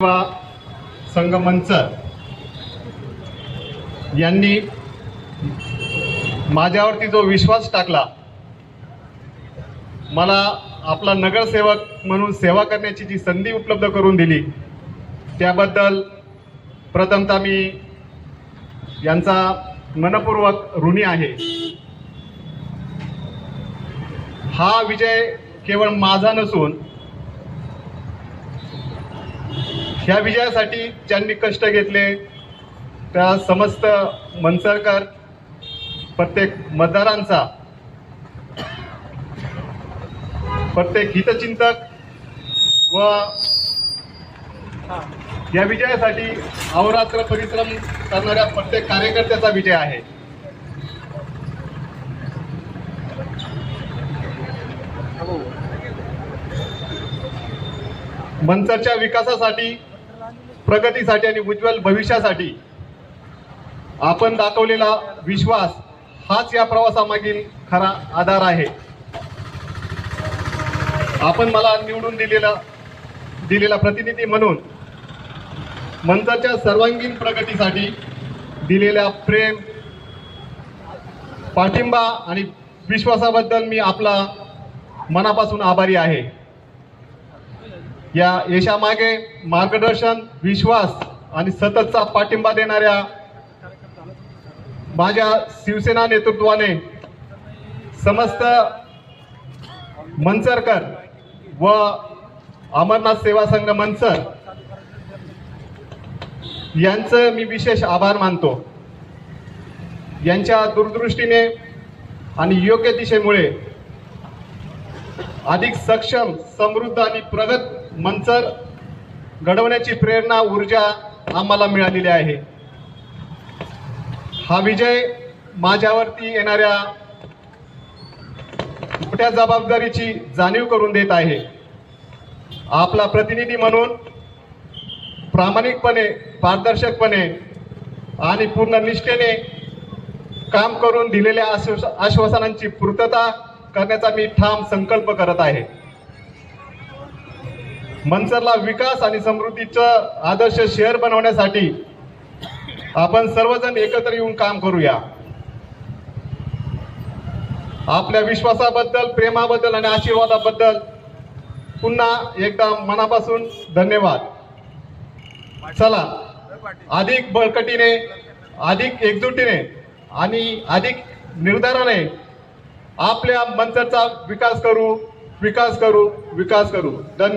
संघ मंचर यांनी माझ्यावरती जो विश्वास टाकला, मला आपला नगरसेवक म्हणून सेवा करण्याची जी संधी उपलब्ध करून दिली, त्याबद्दल प्रथमतः मी यांचा मनपूर्वक ऋणी आहे। हा विजय केवळ माझा नसून ह्या विजयासाठी ज्यांनी कष्ट घेतले त्या समस्त मंचरकर, प्रत्येक मतदारांचा, प्रत्येक हितचिंतक व या विजयासाठी अहोरात्र परिश्रम करणाऱ्या प्रत्येक कार्यकर्त्याचा विजय आहे। मंचरच्या विकासासाठी, प्रगतीसाठी आणि उज्ज्वल भविष्यासाठी आपण दाखवलेला विश्वास हाच या प्रवासामागील खरा आधार आहे। आपण मला निवडून दिलेला प्रतिनिधी म्हणून मंचरच्या सर्वांगीण प्रगतीसाठी दिलेल्या प्रेम, पाठिंबा आणि विश्वासाबद्दल मी आपला मनापासून आभारी आहे। या यशामागे मार्गदर्शन, विश्वास आणि सततचा पाठिंबा देणाऱ्या माझ्या शिवसेना नेतृत्वाने समस्त मंचरकर व अमरनाथ सेवा संघ मंचर यांचं मी विशेष आभार मानतो। यांच्या दूरदृष्टीने आणि योग्य दिशेमुळे अधिक सक्षम, समृद्ध आणि प्रगत मंचर घडवण्याची प्रेरणा, ऊर्जा आम्हाला मिळालेली आहे। हा विजय माझ्यावरती येणाऱ्या मोठ्या जबाबदारीची जाणीव करून देत आहे। आपला प्रतिनिधी म्हणून प्रामाणिकपणे, पारदर्शकपणे आणि पूर्ण निष्ठेने काम करून दिलेल्या आश्वासनांची पूर्तता करण्याचा मी ठाम संकल्प करत आहे। मंचरला विकास आणि समृद्धीचं आदर्श शहर बनवण्यासाठी आपण सर्वजण एकत्र येऊन काम करूया। आपल्या विश्वासाबद्दल, प्रेमाबद्दल आणि आशीर्वादाबद्दल पुन्हा एकदा मनापासून धन्यवाद। चला, अधिक बळकटीने, अधिक एकजुटीने आणि अधिक निर्धाराने आपल्या मंचरचा विकास करू, विकास करू, विकास करू। धन्यवाद।